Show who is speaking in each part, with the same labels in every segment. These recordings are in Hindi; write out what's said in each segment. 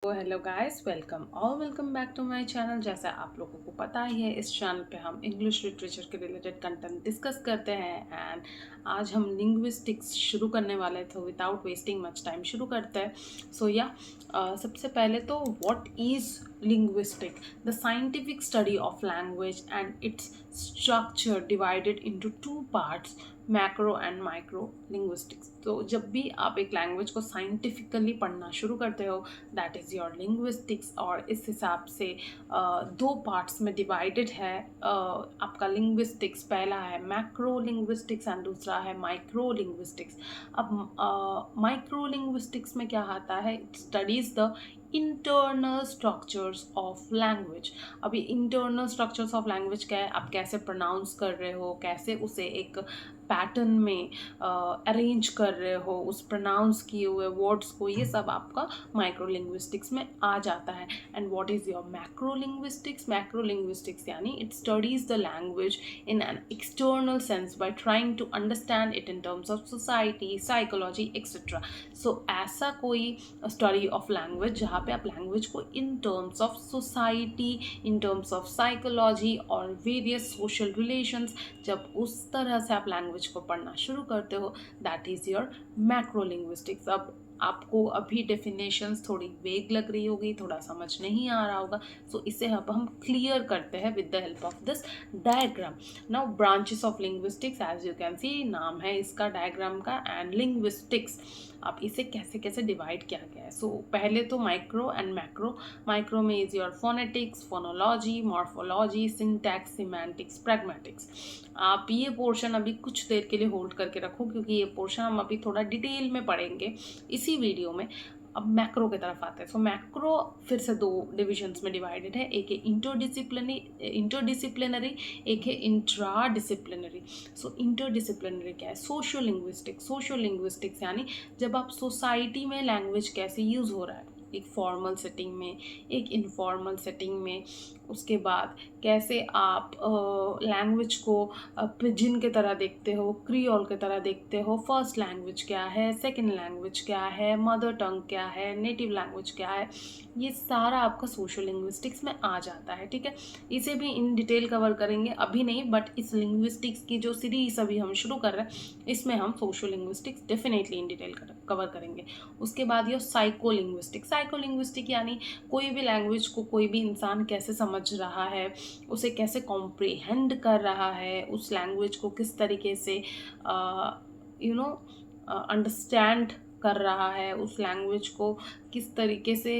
Speaker 1: तो hello guys, welcome back to my channel. जैसा आप लोगों को पता ही है, इस चैनल पे हम इंग्लिश लिटरेचर के रिलेटेड कंटेंट डिस्कस करते हैं। एंड आज हम लिंग्विस्टिक्स शुरू करने वाले थे। विदाउट वेस्टिंग मच टाइम शुरू करते हैं। सबसे पहले तो what is linguistic? The scientific study of language and its structure divided into two parts, macro and micro linguistics. तो जब भी आप एक लैंग्वेज को साइंटिफिकली पढ़ना शुरू करते हो, दैट इज़ योर लिंग्विस्टिक्स। और इस हिसाब से दो पार्ट्स में डिवाइडेड है आपका लिंग्विस्टिक्स। पहला है मैक्रो लिंग्विस्टिक्स एंड दूसरा है माइक्रो लिंग्विस्टिक्स। अब माइक्रो लिंग्विस्टिक्स में क्या आता है? It studies the internal structures of language. अभी इंटरनल स्ट्रक्चर्स ऑफ लैंग्वेज क्या है? आप कैसे प्रोनाउंस कर रहे हो, कैसे उसे एक पैटर्न में अरेंज कर रहे हो, उस प्रोनाउंस किए हुए वर्ड्स को, ये सब आपका माइक्रो लिंग्विस्टिक्स में आ जाता है। And what is your macro linguistics? Macro linguistics यानी it studies the language in an external sense by trying to understand it in terms of society, psychology etcetera. So ऐसा कोई स्टडी ऑफ लैंग्वेज जहाँ पे आप लैंग्वेज को इन terms of society, in terms of psychology और वेरियस सोशल रिलेशंस, जब उस तरह से आप लैंग्वेज को पढ़ना शुरू करते हो, that is your macro linguistics. अब आपको अभी डेफिनेशंस थोड़ी वेग लग रही होगी, थोड़ा समझ नहीं आ रहा होगा, सो इसे अब हम क्लियर करते हैं with the help of this diagram. Now branches of linguistics, as you can see, नाम है इसका डायग्राम का। एंड लिंग्विस्टिक्स, अब इसे कैसे कैसे डिवाइड किया गया है। सो पहले तो माइक्रो एंड मैक्रो। माइक्रो में is your phonetics, phonology, morphology, syntax, semantics, pragmatics. आप ये पोर्शन अभी कुछ देर के लिए होल्ड करके रखो, क्योंकि ये पोर्शन हम अभी थोड़ा डिटेल में पढ़ेंगे इसी वीडियो में। अब मैक्रो की तरफ आते हैं। सो मैक्रो फिर से दो डिविजन्स में डिवाइडेड है। एक है इंटरडिसिप्लिनरी, एक है इंट्रा डिसिप्लिनरी। सो इंटरडिसिप्लिनरी क्या है? Socio linguistics. सोशियो लिंग्विस्टिक्स यानी जब आप सोसाइटी में लैंग्वेज कैसे यूज़ हो रहा है, एक फॉर्मल सेटिंग में, एक इनफॉर्मल सेटिंग में, उसके बाद कैसे आप लैंग्वेज को पिजिन की तरह देखते हो, क्रियोल की तरह देखते हो, फर्स्ट लैंग्वेज क्या है, सेकंड लैंग्वेज क्या है, मदर टंग क्या है, नेटिव लैंग्वेज क्या है, ये सारा आपका सोशल लिंग्विस्टिक्स में आ जाता है। ठीक है, इसे भी इन डिटेल कवर करेंगे, अभी नहीं, बट इस लिंग्विस्टिक्स की जो सीरीज अभी हम शुरू कर रहे हैं, इसमें हम social linguistics definitely in detail cover करेंगे। उसके बाद ये साइको लिंग्विस्टिक। साइको लिंग्विस्टिक यानी कोई भी लैंग्वेज को कोई भी इंसान कैसे समझ रहा है, उसे कैसे कॉम्प्रिहेंड कर रहा है, उस लैंग्वेज को किस तरीके से अंडरस्टैंड कर रहा है, उस लैंग्वेज को किस तरीके से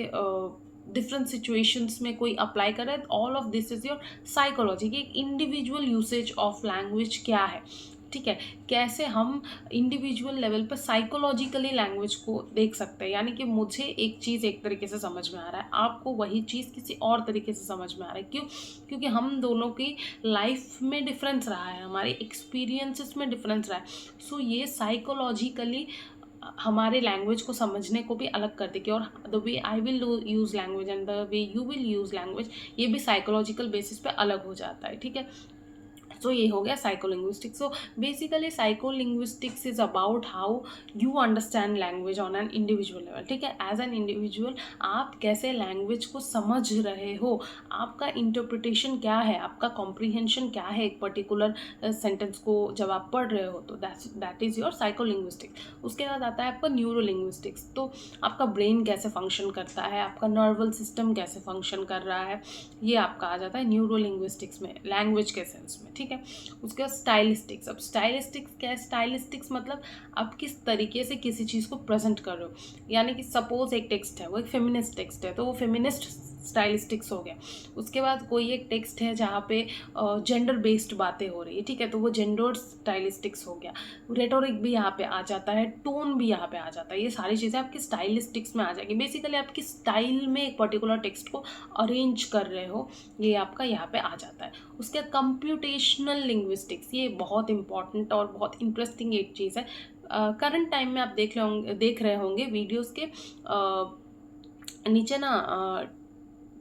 Speaker 1: डिफरेंट सिचुएशंस में कोई अप्लाई कर रहा है। All of this is your psychology की इंडिविजुअल यूसेज ऑफ लैंग्वेज क्या है। ठीक है, कैसे हम इंडिविजुअल लेवल पर साइकोलॉजिकली लैंग्वेज को देख सकते हैं, यानी कि मुझे एक चीज़ एक तरीके से समझ में आ रहा है, आपको वही चीज़ किसी और तरीके से समझ में आ रहा है। क्यों? क्योंकि हम दोनों की लाइफ में डिफरेंस रहा है, हमारे एक्सपीरियंसेस में डिफरेंस रहा है। सो ये साइकोलॉजिकली हमारे लैंग्वेज को समझने को भी अलग कर देगी। और the way I will use language and the way you will use language, ये भी साइकोलॉजिकल बेसिस पे अलग हो जाता है। ठीक है, सो ये हो गया psycholinguistics. So basically psycholinguistics is about how you understand language on an individual level. ठीक है, एज एन इंडिविजुअल आप कैसे लैंग्वेज को समझ रहे हो, आपका इंटरप्रिटेशन क्या है, आपका कॉम्प्रीहेंशन क्या है एक पर्टिकुलर सेंटेंस को जब आप पढ़ रहे हो, तो दैट इज़ योर साइकोलिंग्विस्टिक्स। उसके बाद आता है आपका न्यूरोलिंग्विस्टिक्स। तो आपका ब्रेन कैसे फंक्शन करता है, आपका नर्वल सिस्टम कैसे फंक्शन कर रहा है, ये आपका आ जाता है न्यूरोलिंग्विस्टिक्स में, लैंग्वेज के सेंस में। ठीक है, उसके बाद स्टाइलिस्टिक्स। अब स्टाइलिस्टिक्स क्या है? स्टाइलिस्टिक्स मतलब आप किस तरीके से किसी चीज़ को प्रेजेंट कर रहे हो। यानी कि सपोज एक टेक्स्ट है, वो एक फेमिनिस्ट टेक्स्ट है, तो वो फेमिनिस्ट स्टाइलिस्टिक्स हो गया। उसके बाद कोई एक टेक्स्ट है जहाँ पे जेंडर बेस्ड बातें हो रही है, ठीक है, तो वो जेंडर स्टाइलिस्टिक्स हो गया। रेटोरिक भी यहाँ पे आ जाता है, टोन भी यहाँ पे आ जाता है, ये सारी चीज़ें आपकी स्टाइलिस्टिक्स में आ जाएगी। बेसिकली आपकी स्टाइल में एक पर्टिकुलर टेक्स्ट को अरेंज कर रहे हो, ये आपका यहाँ पे आ जाता है। उसके बाद कंप्यूटेशनल लिंग्विस्टिक्स, ये बहुत इंपॉर्टेंट और बहुत इंटरेस्टिंग एक चीज़ है। करंट टाइम में आप देख रहे होंगे वीडियोस के नीचे ना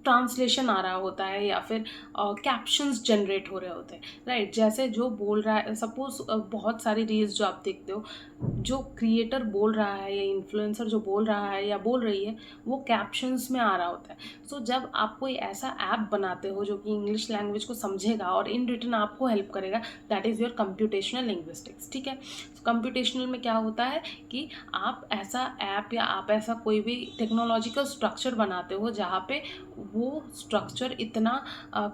Speaker 1: ट्रांसलेशन आ रहा होता है या फिर कैप्शंस जनरेट हो रहे होते हैं, राइट। जैसे जो बोल रहा है, सपोज बहुत सारी रील्स जो आप देखते हो, जो क्रिएटर बोल रहा है या इन्फ्लुएंसर जो बोल रहा है या बोल रही है, वो कैप्शंस में आ रहा होता है। सो जब आप कोई ऐसा ऐप बनाते हो जो कि इंग्लिश लैंग्वेज को समझेगा और इन रिटर्न आपको हेल्प करेगा, that is your computational linguistics, ठीक है। कंप्यूटेशनल में क्या होता है कि आप ऐसा ऐप या आप ऐसा कोई भी टेक्नोलॉजिकल स्ट्रक्चर बनाते हो जहाँ पे वो स्ट्रक्चर इतना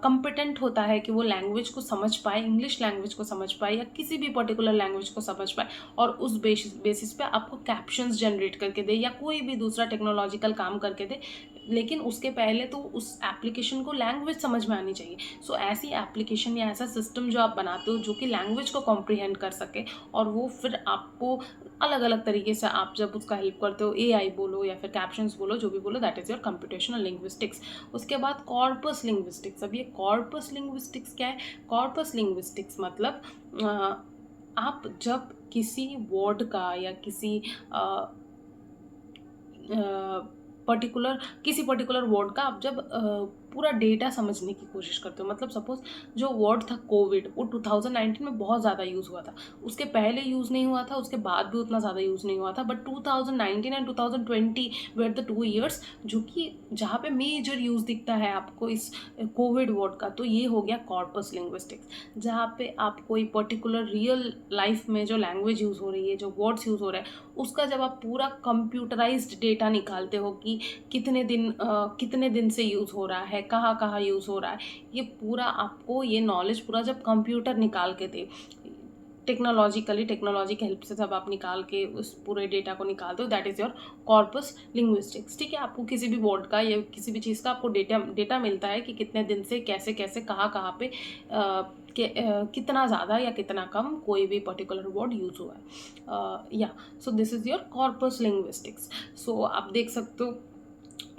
Speaker 1: कम्पिटेंट होता है कि वो लैंग्वेज को समझ पाए, इंग्लिश लैंग्वेज को समझ पाए या किसी भी पर्टिकुलर लैंग्वेज को समझ पाए, और उस बेसिस पे आपको कैप्शंस जनरेट करके दे या कोई भी दूसरा टेक्नोलॉजिकल काम करके दे, लेकिन उसके पहले तो उस एप्लीकेशन को लैंग्वेज समझ में आनी चाहिए। सो ऐसी एप्लीकेशन या ऐसा सिस्टम जो आप बनाते हो जो कि लैंग्वेज को कॉम्प्रीहेंड कर सके, और वो फिर आपको अलग अलग तरीके से आप जब उसका हेल्प करते हो, एआई बोलो या फिर कैप्शंस बोलो, जो भी बोलो, that is your computational linguistics. उसके बाद कॉर्पस लिंग्विस्टिक्स। अब ये कॉर्पस लिंग्विस्टिक्स क्या है? कॉर्पस लिंग्विस्टिक्स मतलब आप जब किसी वर्ड का या किसी किसी पर्टिकुलर वर्ड का आप जब पूरा डेटा समझने की कोशिश करते हो, मतलब सपोज जो वर्ड था कोविड, वो 2019 में बहुत ज़्यादा यूज़ हुआ था, उसके पहले यूज़ नहीं हुआ था, उसके बाद भी उतना ज़्यादा यूज़ नहीं हुआ था, but 2019 and 2020 were the 2 years जो कि जहाँ पे मेजर यूज़ दिखता है आपको इस कोविड वर्ड का। तो ये हो गया कॉर्पस लिंग्विस्टिक्स, जहाँ पे आप कोई पर्टिकुलर रियल लाइफ में जो लैंग्वेज यूज़ हो रही है, जो वर्ड्स यूज़ हो रहे हैं, उसका जब आप पूरा कंप्यूटराइज्ड डेटा निकालते हो कि कितने दिन से यूज़ हो रहा है, कहाँ कहाँ यूज़ हो रहा है, ये पूरा आपको ये नॉलेज पूरा जब कंप्यूटर निकाल के दे, टेक्नोलॉजी के हेल्प से जब आप निकाल के उस पूरे डेटा को निकालते हो, that is your corpus linguistics, ठीक है। आपको किसी भी वर्ड का या किसी भी चीज़ का आपको डेटा मिलता है कि कितने दिन से कैसे कैसे कहाँ पे कितना ज़्यादा या कितना कम कोई भी पर्टिकुलर वर्ड यूज़ हुआ है, या so this is your corpus linguistics. So आप देख सकते हो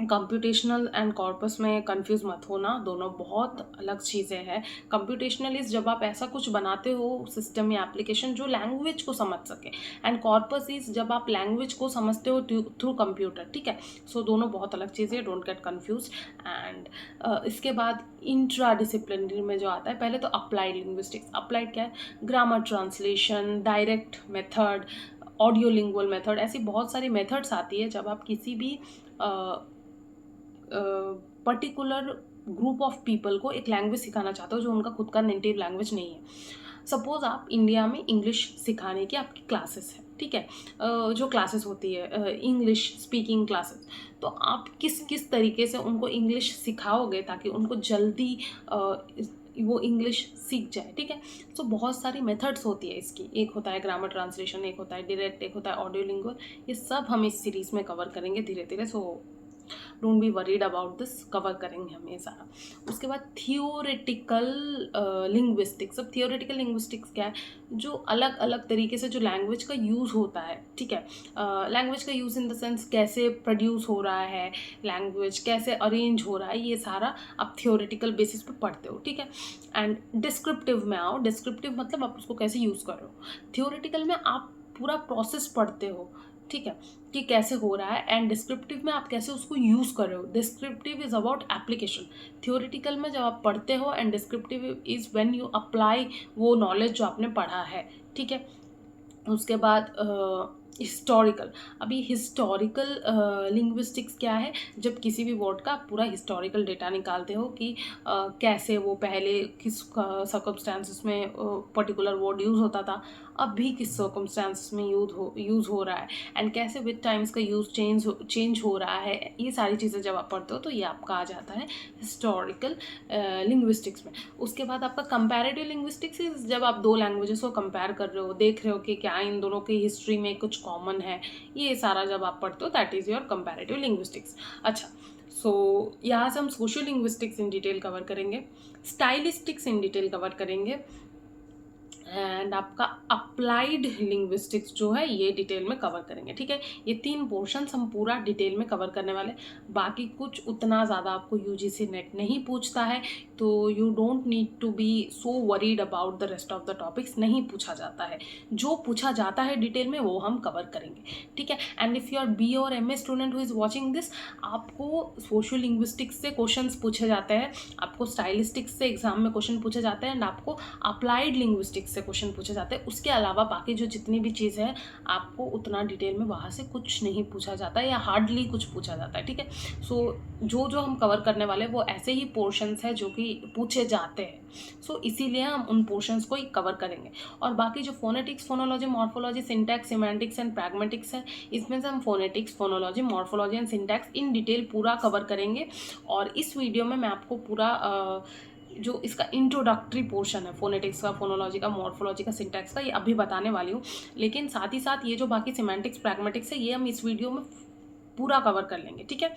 Speaker 1: कंप्यूटेशनल एंड कॉर्पस में कंफ्यूज मत होना, दोनों बहुत अलग चीज़ें हैं। कंप्यूटेशनल इज़ जब आप ऐसा कुछ बनाते हो सिस्टम या एप्लीकेशन जो लैंग्वेज को समझ सके, एंड कॉर्पस इज़ जब आप लैंग्वेज को समझते हो थ्रू कंप्यूटर, ठीक है। सो दोनों बहुत अलग चीज़ें, डोंट गेट कन्फ्यूज। एंड इसके बाद इंट्रा डिसिप्लिनरी में जो आता है, पहले तो अप्लाइड लिंग्विस्टिक्स। अप्लाइड क्या है? Grammar translation, direct method, audio lingual method, ऐसी बहुत सारी मेथड्स आती है जब आप किसी भी पर्टिकुलर ग्रुप ऑफ पीपल को एक लैंग्वेज सिखाना चाहते हो जो उनका खुद का नेटिव लैंग्वेज नहीं है। सपोज आप इंडिया में इंग्लिश सिखाने की आपकी क्लासेस है, ठीक है, जो क्लासेस होती है इंग्लिश स्पीकिंग क्लासेस, तो आप किस किस तरीके से उनको इंग्लिश सिखाओगे ताकि उनको जल्दी वो इंग्लिश सीख जाए, ठीक है। सो बहुत सारी मेथड्स होती है इसकी, एक होता है ग्रामर ट्रांसलेशन, एक होता है डायरेक्ट, एक होता है ऑडियो लिंगुअल। ये सब हम इस सीरीज़ में कवर करेंगे धीरे धीरे, so don't be worried about this, cover करेंगे हम ये सारा। उसके बाद थियोरेटिकल लिंग्विस्टिक्स। अब थियोरेटिकल लिंग्विस्टिक्स क्या है? जो अलग अलग तरीके से जो लैंग्वेज का यूज़ होता है, ठीक है, लैंग्वेज का यूज़ इन द सेंस कैसे प्रोड्यूस हो रहा है, लैंग्वेज कैसे अरेंज हो रहा है, ये सारा आप थियोरेटिकल बेसिस पे पढ़ते हो, ठीक है। एंड डिस्क्रिप्टिव में आओ। डिस्क्रिप्टिव मतलब आप उसको कैसे यूज़ कर रहे हो। थियोरेटिकल में आप पूरा प्रोसेस पढ़ते हो, ठीक है, कि कैसे हो रहा है, एंड डिस्क्रिप्टिव में आप कैसे उसको यूज़ कर रहे हो। Descriptive is about application. Theoretical में जब आप पढ़ते हो, and descriptive is when you apply वो नॉलेज जो आपने पढ़ा है, ठीक है। उसके बाद हिस्टोरिकल। अभी हिस्टोरिकल लिंग्विस्टिक्स क्या है? जब किसी भी वर्ड का आप पूरा हिस्टोरिकल डेटा निकालते हो कि कैसे वो पहले किस सर्कमस्टांसिस में पर्टिकुलर वर्ड यूज़ होता था, अब भी किस सर्कमस्टांसिस में यूज़ हो रहा है, एंड कैसे विद टाइम्स का यूज़ चेंज हो रहा है। ये सारी चीज़ें जब आप पढ़ते हो तो ये आपका आ जाता है हिस्टोरिकल लिंग्विस्टिक्स में। उसके बाद आपका कंपैरेटिव लिंग्विस्टिक्स, जब आप दो लैंग्वेजेस को कंपेयर कर रहे हो, देख रहे हो कि क्या इन दोनों की हिस्ट्री में कुछ कॉमन है, ये सारा जब आप पढ़ते हो, that is your comparative linguistics. अच्छा, सो यहाँ से हम social linguistics in detail cover करेंगे, स्टाइलिस्टिक्स इन डिटेल कवर करेंगे, एंड आपका अप्लाइड लिंग्विस्टिक्स जो है ये डिटेल में कवर करेंगे, ठीक है। ये 3 पोर्शंस हम पूरा डिटेल में कवर करने वाले। बाकी कुछ उतना ज़्यादा आपको यूजीसी नेट नहीं पूछता है, तो you don't need to be so worried about the rest of the topics. नहीं पूछा जाता है, जो पूछा जाता है डिटेल में वो हम कवर करेंगे, ठीक है। And if you are B और M A student who is watching this, आपको सोशल लिंग्विस्टिक्स से क्वेश्चंस पूछे जाते हैं, आपको स्टाइलिस्टिक्स से एग्जाम में क्वेश्चन पूछे जाते हैं, एंड आपको अप्लाइड लिंग्विस्टिक्स से क्वेश्चन पूछे जाते हैं। उसके अलावा बाकी जो जितनी भी चीज़ है आपको उतना डिटेल में वहाँ से कुछ नहीं पूछा जाता है, या हार्डली कुछ पूछा जाता है, ठीक है। सो जो जो हम कवर करने वाले वो ऐसे ही पोर्शंस हैं जो कि पूछे जाते हैं, सो इसीलिए हम उन पोर्शंस को ही कवर करेंगे। और बाकी जो phonetics, phonology, morphology, syntax, semantics and pragmatics है, इसमें से हम phonetics, phonology, morphology and syntax in detail पूरा कवर करेंगे। और इस वीडियो में मैं आपको पूरा जो इसका इंट्रोडक्टरी पोर्शन है फोनेटिक्स का, फोनोलॉजी का, मॉर्फोलॉजी का, सिंटैक्स का, ये अभी बताने वाली हूँ। लेकिन साथ ही साथ ये जो बाकी सिमेंटिक्स, प्रैग्मेटिक्स है, ये हम इस वीडियो में पूरा कवर कर लेंगे, ठीक है।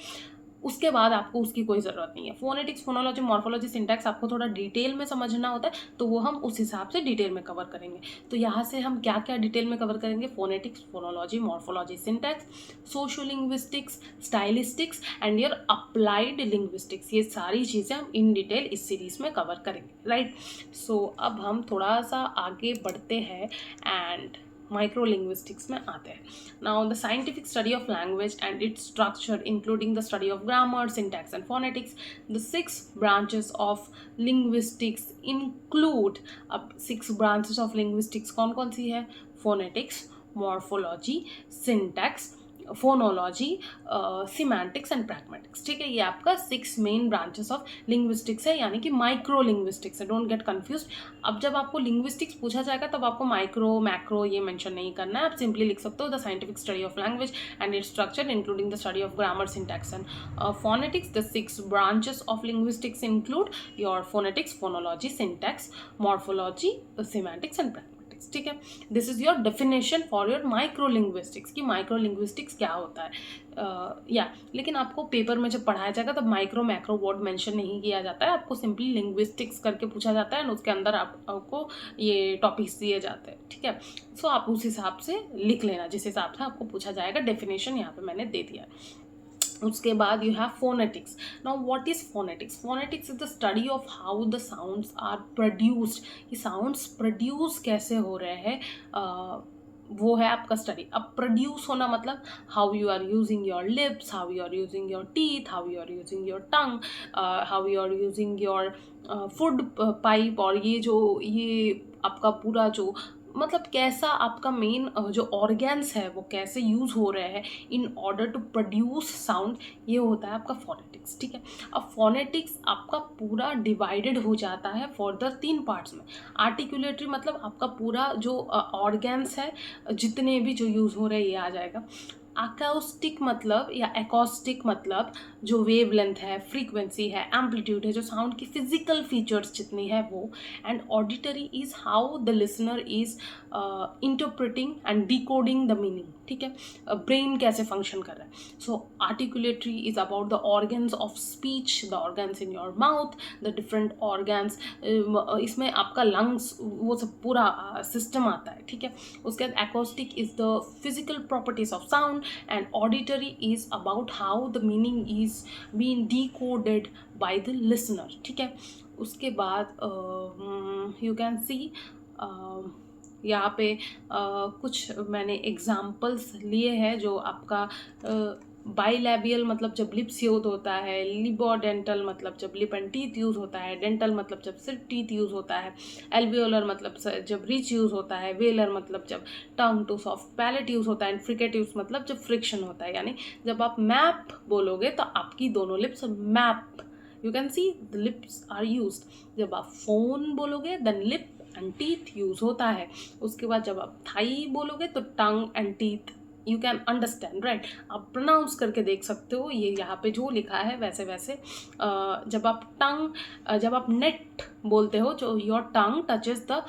Speaker 1: उसके बाद आपको उसकी कोई ज़रूरत नहीं है। फोनेटिक्स, फोनोलॉजी, मॉर्फोलॉजी, सिंटैक्स आपको थोड़ा डिटेल में समझना होता है, तो वो हम उस हिसाब से डिटेल में कवर करेंगे। तो यहाँ से हम क्या क्या डिटेल में कवर करेंगे? Phonetics, phonology, morphology, syntax, socio linguistics, stylistics and your applied linguistics, ये सारी चीज़ें हम इन डिटेल इस सीरीज़ में कवर करेंगे, राइट। सो अब हम थोड़ा सा आगे बढ़ते हैं एंड माइक्रो लिंग्विस्टिक्स में आते हैं। Now the scientific study of language and its structure including the study of grammar, syntax and phonetics, the 6 branches of linguistics include. अब 6 ब्रांचेस ऑफ लिंग्विस्टिक्स कौन कौन सी है? Phonetics, morphology, syntax, phonology, semantics and pragmatics, ठीक है। ये आपका 6 मेन ब्रांचेस ऑफ लिंग्विस्टिक्स है, यानी कि माइक्रो लिंग्विस्टिक्स है। Don't get confuse. अब जब आपको लिंग्विस्टिक्स पूछा जाएगा तब आपको माइक्रो, मैक्रो ये मेंशन नहीं करना है। आप सिंपली लिख सकते हो the scientific study of language and its structure including the study of grammar, syntax and phonetics. The 6 branches of linguistics include your phonetics, phonology, syntax, morphology, semantics and pragmatics, ठीक है। This is your definition for your micro linguistics कि माइक्रो लिंग्विस्टिक्स क्या होता है। लेकिन आपको पेपर में जब पढ़ाया जाएगा तब माइक्रो, मैक्रो वर्ड मेंशन नहीं किया जाता है। आपको सिंपली लिंग्विस्टिक्स करके पूछा जाता है और उसके अंदर आपको ये टॉपिक्स दिए जाते हैं, ठीक है। सो आप उस हिसाब से लिख लेना जिस हिसाब से आपको पूछा जाएगा। डेफिनेशन यहाँ पे मैंने दे दिया है। उसके बाद you have phonetics. Now what is phonetics? Phonetics is the study of how the sounds are produced. ये साउंड्स प्रोड्यूस कैसे हो रहे हैं, वो है आपका स्टडी। अब प्रोड्यूस होना मतलब how you are using your lips, how you are using your teeth, how you are using your tongue, how you are using your food pipe. और ये आपका पूरा जो मतलब कैसा आपका मेन जो ऑर्गेन्स है वो कैसे यूज़ हो रहे हैं in order to produce sound, ये होता है आपका फोनेटिक्स, ठीक है। अब फोनेटिक्स आपका पूरा डिवाइडेड हो जाता है फर्दर 3 पार्ट्स में। आर्टिकुलेटरी मतलब आपका पूरा जो ऑर्गेन्स है जितने भी जो यूज़ हो रहे हैं ये आ जाएगा। अकाउस्टिक मतलब या एकॉस्टिक मतलब जो वेव लेंथ है, फ्रीक्वेंसी है, एम्पलीट्यूड है, जो साउंड की फिजिकल फीचर्स जितनी है वो। And auditory is how the listener is interpreting and decoding the meaning, ठीक है। ब्रेन कैसे फंक्शन कर रहा है। So articulatory is about the organs of speech, the organs in your mouth, the different organs, इसमें आपका लंग्स, वो सब पूरा सिस्टम आता है, ठीक है। उसके बाद acoustic is the physical properties of sound and auditory is about how the meaning is being decoded by the listener, ठीक है। उसके बाद you can see यहाँ पे कुछ मैंने एग्जाम्पल्स लिए हैं जो आपका बाइलैबियल मतलब जब लिप्स यूज होता है, लिबोडेंटल मतलब जब लिप एंड टीथ यूज़ होता है, डेंटल मतलब जब सिर्फ टीथ यूज़ होता है, एल्वियोलर मतलब जब रिच यूज़ होता है, वेलर मतलब जब tongue to soft palate use होता है, एंड फ्रिकेटिव्स मतलब जब फ्रिक्शन होता है। यानी जब आप मैप बोलोगे तो आपकी दोनों lips map, you can see the lips are used. जब आप फोन बोलोगे then lip and teeth use होता है। उसके बाद जब आप थाई बोलोगे तो tongue and teeth, you can understand, right. आप प्रोनाउंस करके देख सकते हो, ये यहाँ पे जो लिखा है वैसे वैसे। जब आप नेट बोलते हो, जो your tongue touches the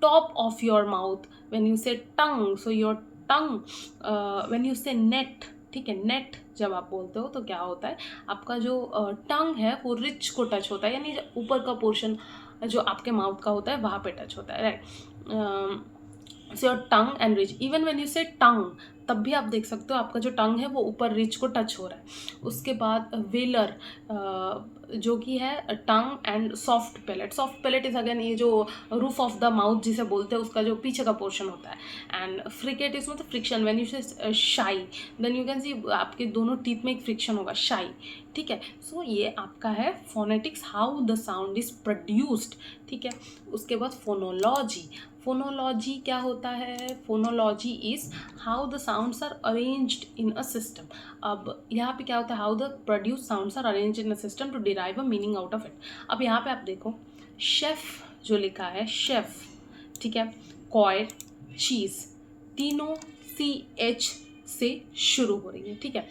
Speaker 1: top of your mouth when you say tongue, so your tongue when you say net, ठीक है। नेट जब आप बोलते हो तो क्या होता है, आपका जो टंग है वो रिच को टच होता है, यानी ऊपर का पोर्शन जो आपके माउथ का होता है वहाँ पे टच होता है, right. So your tongue and rich, even when you say टंग तब भी आप देख सकते हो आपका जो टंग है वो ऊपर रिच को टच हो रहा है। उसके बाद वेलर, जो कि है tongue and soft palate. Soft palate is again ये जो रूफ ऑफ द माउथ जिसे बोलते हैं उसका जो पीछे का पोर्शन होता है। एंड फ्रिकेट इज मतलब फ्रिक्शन, व्हेन यू से शाई देन यू कैन सी आपके दोनों टीथ में एक फ्रिक्शन होगा, शाई। ठीक है, सो ये आपका है phonetics, how the sound is produced. ठीक है, उसके बाद फोनोलॉजी। फोनोलॉजी क्या होता है? Phonology is how the sounds are arranged in a system. अब यहाँ पे क्या होता है? How the produce sounds are arranged in a system to derive a meaning out of it. अब यहाँ पे आप देखो शेफ जो लिखा है, शेफ, ठीक है, कॉयर, चीज, तीनों CH से शुरू हो रही है। ठीक है,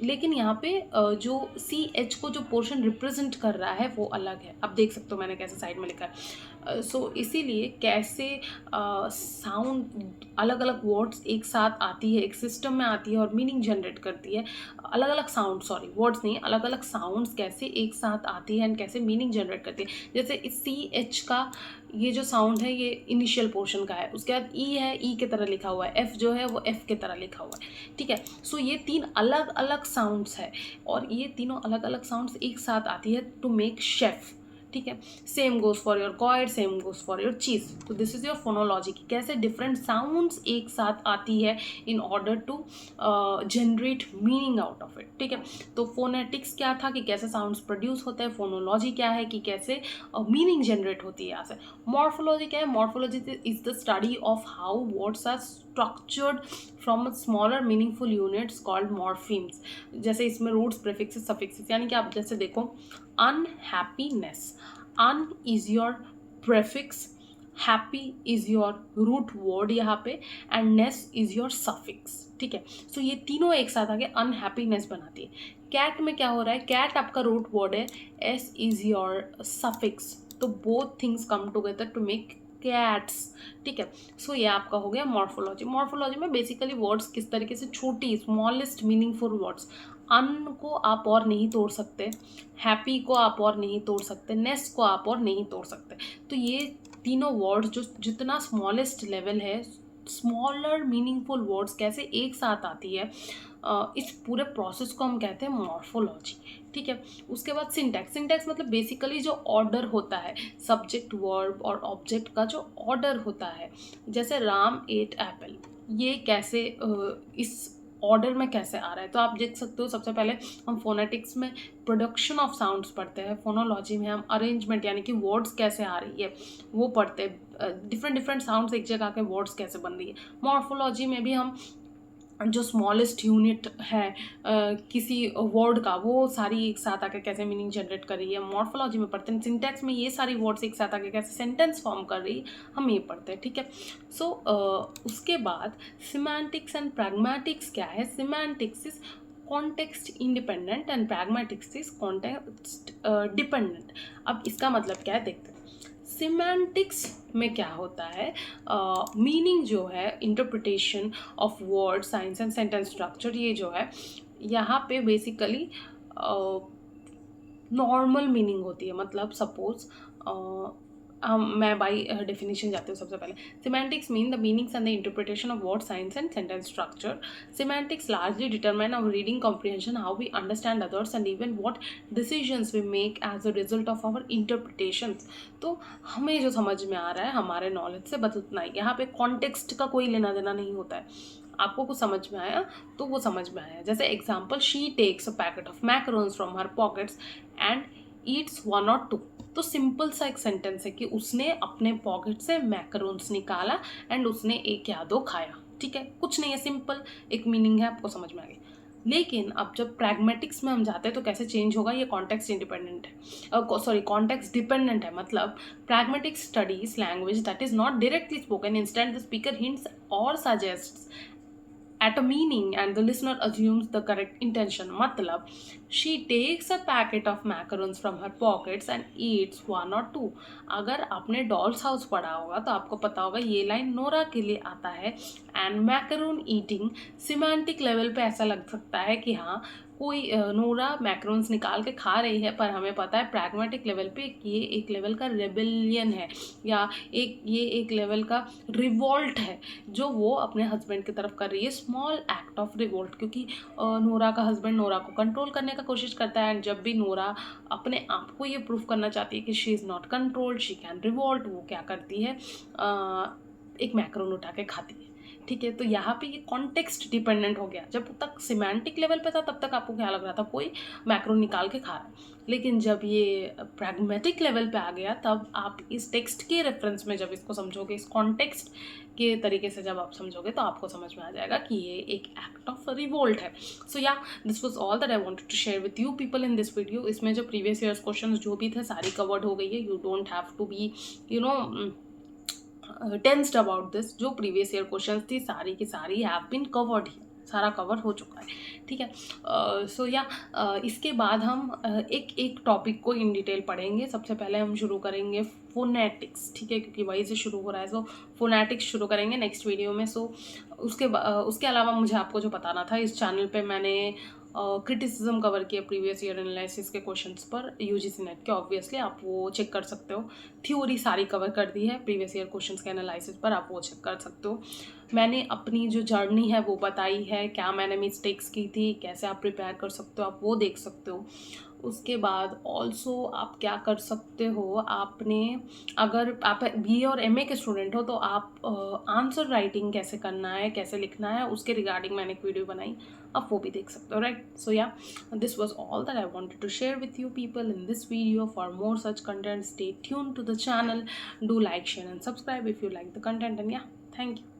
Speaker 1: लेकिन यहाँ पे जो CH को जो पोर्शन रिप्रेजेंट कर रहा है वो अलग है। अब देख सकते हो मैंने कैसे साइड में लिखा है। सो इसीलिए कैसे साउंड अलग अलग वर्ड्स एक साथ आती है, एक सिस्टम में आती है और मीनिंग जनरेट करती है। अलग अलग साउंड, सॉरी वर्ड्स नहीं, अलग अलग साउंड्स कैसे एक साथ आती है एंड कैसे मीनिंग जनरेट करती है। जैसे इस CH का ये जो साउंड है ये इनिशियल पोर्शन का है, उसके बाद E है, E की तरह लिखा हुआ है, F जो है वो F की तरह लिखा हुआ है। ठीक है, सो ये तीन अलग अलग साउंड्स है और ये तीनों अलग अलग साउंड्स एक साथ आती है टू मेक शेफ। ठीक है, same goes for your coir, same goes for your चीज। तो दिस इज योर फोनोलॉजी कि कैसे डिफरेंट साउंड्स एक साथ आती है in order to generate meaning out of it. ठीक है, तो फोनेटिक्स क्या था कि कैसे साउंड्स प्रोड्यूस होते हैं, फोनोलॉजी क्या है कि कैसे मीनिंग जनरेट होती है यहाँ से। मॉर्फोलॉजी क्या है? Morphology is the study of how words are structured from meaningful meaningful units called morphemes। जैसे इसमें रूट्स, प्रीफिक्सेस, सफिक्सेस, यानी कि आप जैसे देखो unhappiness, un is your prefix, happy is your root word यहाँ पे, and ness is your suffix. ठीक है, सो ये तीनों एक साथ आके अनहैप्पीनेस बनाती है। कैट में क्या हो रहा है? कैट आपका रूट वर्ड है, एस इज योर सफिक्स, तो both things come together to make cats. ठीक है, सो ये आपका हो गया मॉर्फोलॉजी। मॉर्फोलॉजी में बेसिकली वर्ड्स किस तरीके से छोटी स्मॉलेस्ट मीनिंगफुल वर्ड्स, अन को आप और नहीं तोड़ सकते, हैप्पी को आप और नहीं तोड़ सकते, नेस को आप और नहीं तोड़ सकते। तो ये तीनों वर्ड्स जो जितना स्मॉलेस्ट लेवल है, स्मॉलर मीनिंगफुल वर्ड्स कैसे एक साथ आती है, इस पूरे प्रोसेस को हम कहते हैं मॉर्फोलॉजी। ठीक है, उसके बाद सिंटैक्स। सिंटैक्स मतलब बेसिकली जो ऑर्डर होता है, सब्जेक्ट, वर्ब और ऑब्जेक्ट का जो ऑर्डर होता है। जैसे राम एट एप्पल, ये कैसे इस ऑर्डर में कैसे आ रहा है? तो आप देख सकते हो सबसे पहले हम फोनेटिक्स में प्रोडक्शन ऑफ साउंड्स पढ़ते हैं, फोनोलॉजी में हम अरेंजमेंट यानी कि वर्ड्स कैसे आ रही है वो पढ़ते हैं, डिफरेंट डिफरेंट साउंड्स एक जगह के वर्ड्स कैसे बन रही है। मॉर्फोलॉजी में भी हम जो स्मॉलेस्ट यूनिट है किसी वर्ड का, वो सारी एक साथ आकर कैसे मीनिंग जनरेट कर रही है, मॉर्फोलॉजी में पढ़ते हैं। सिंटैक्स में ये सारी वर्ड्स एक साथ आकर कैसे सेंटेंस फॉर्म कर रही है, हम ये पढ़ते हैं। ठीक है, सो उसके बाद सिमेंटिक्स एंड प्रैग्मेटिक्स क्या है? Semantics is context independent and pragmatics is context dependent. अब इसका मतलब क्या है देखते हैं। सिमेंटिक्स में क्या होता है? मीनिंग जो है, interpretation of word, science and sentence structure, ये जो है यहाँ पे बेसिकली नॉर्मल मीनिंग होती है। मतलब सपोज मैं बाई डेफिनेशन जाती हूँ सबसे पहले। Semantics mean the meanings and the interpretation of word, science and sentence structure. Semantics largely determine our reading comprehension, how we understand others and even what decisions we make as a result of our interpretations. तो हमें जो समझ में आ रहा है हमारे नॉलेज से बस उतना ही, यहाँ पे कॉन्टेक्स्ट का कोई लेना देना नहीं होता है। आपको कुछ समझ में आया तो वो समझ में आया। जैसे example, she takes a packet of macarons from her pockets and eats 1 or 2। तो सिंपल सा एक सेंटेंस है कि उसने अपने पॉकेट से मैकरोन्स निकाला एंड उसने एक या दो खाया। ठीक है, कुछ नहीं है, सिंपल एक मीनिंग है, आपको समझ में आ गई। लेकिन अब जब प्रैग्मेटिक्स में हम जाते हैं तो कैसे चेंज होगा? ये कॉन्टेक्स्ट इंडिपेंडेंट है, सॉरी कॉन्टेक्स्ट डिपेंडेंट है। मतलब pragmatics studies language that is not directly spoken, instead the speaker hints और suggests at a meaning and the listener assumes the correct intention। मतलब she takes a packet of macarons from her pockets and eats 1 or 2। अगर आपने डॉल्स हाउस पढ़ा होगा तो आपको पता होगा ये लाइन नोरा के लिए आता है। एंड मैकरोन ईटिंग सिमेंटिक लेवल पे ऐसा लग सकता है कि हाँ कोई नोरा मैक्रोन्स निकाल के खा रही है, पर हमें पता है प्रैग्मेटिक लेवल पे कि ये एक लेवल का रेबेलियन है, या ये एक लेवल का रिवोल्ट है जो वो अपने हस्बैंड की तरफ कर रही है, स्मॉल एक्ट ऑफ रिवोल्ट। क्योंकि नोरा का हस्बैंड नोरा को कंट्रोल करने का कोशिश करता है, एंड जब भी नोरा अपने आप को ये प्रूव करना चाहती है कि she is not controlled, she can revolt, वो क्या करती है, एक मैक्रोन उठा के खाती है। ठीक है, तो यहाँ पे ये कॉन्टेक्स्ट डिपेंडेंट हो गया। जब तक सिमेंटिक लेवल पे था तब तक आपको क्या लग रहा था, कोई मैक्रोन निकाल के खा रहा है, लेकिन जब ये प्रैग्मेटिक लेवल पे आ गया तब आप इस टेक्स्ट के रेफरेंस में जब इसको समझोगे, इस कॉन्टेक्स्ट के तरीके से जब आप समझोगे, तो आपको समझ में आ जाएगा कि ये एक एक्ट ऑफ रिवोल्ट है। So yeah this was all that I wanted to share with you people in this video. इसमें जो प्रीवियस ईयर्स क्वेश्चंस जो भी थे सारी कवर्ड हो गई है। You don't have to be tensed about this. जो प्रीवियस ईयर क्वेश्चंस थी सारी की सारी हैव बीन कवर्ड, सारा कवर हो चुका है। ठीक है, सो या इसके बाद हम एक एक टॉपिक को इन डिटेल पढ़ेंगे। सबसे पहले हम शुरू करेंगे फोनेटिक्स, ठीक है, क्योंकि वही से शुरू हो रहा है। सो फोनेटिक्स शुरू करेंगे नेक्स्ट वीडियो में। सो उसके अलावा मुझे आपको जो बताना था, इस चैनल पे मैंने क्रिटिसिज्म कवर किया प्रीवियस ईयर एनालिसिस के क्वेश्चंस पर, यूजीसी नेट के। ऑब्वियसली आप वो चेक कर सकते हो। थ्योरी सारी कवर कर दी है प्रीवियस ईयर क्वेश्चंस के एनालिसिस पर, आप वो चेक कर सकते हो। मैंने अपनी जो जर्नी है वो बताई है, क्या मैंने मिस्टेक्स की थी, कैसे आप प्रिपेयर कर सकते हो, आप वो देख सकते हो। उसके बाद ऑल्सो आप क्या कर सकते हो, आपने अगर आप बी और एमए के स्टूडेंट हो तो आप आंसर राइटिंग कैसे करना है, कैसे लिखना है, उसके रिगार्डिंग मैंने एक वीडियो बनाई, आप वो भी देख सकते हो, right. So yeah this was all that I wanted to share with you people in this video. For more such content, stay tuned to the channel, do like, share and subscribe if you like the content, and yeah, thank you.